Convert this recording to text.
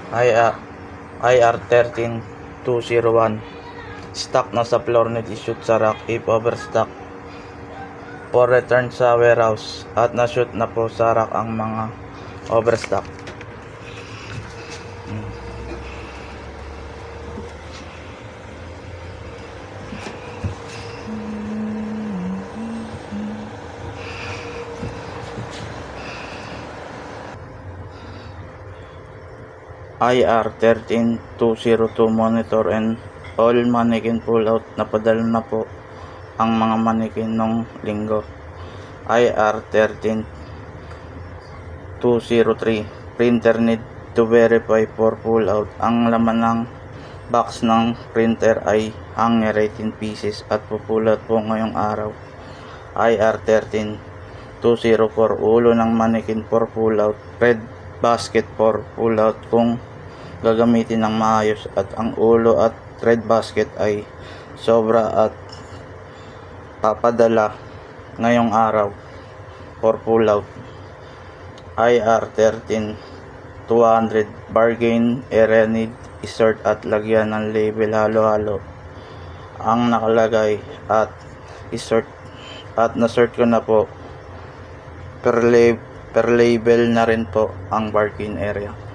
IR, IR13201. Stock na sa floor need i-shoot sa rack if overstock. For return sa warehouse at na-shoot na po sa rack ang mga overstock. IR13202 monitor and all mannequin pull out. Napadala na po ang mga mannequin nung linggo. IR13203 printer need to verify for pull out. Ang laman ng box ng printer ay hanger 18 pieces at pupull out po ngayong araw. IR13204 ulo ng mannequin for pull out. Red basket for pull out kung gagamitin ng maayos, at ang ulo at red basket ay sobra at papadala ngayong araw for pull out. IR13200 bargain area need insert at lagyan ng label halo-halo ang nakalagay at insert at na-sort ko na po per label na rin po ang bargain area.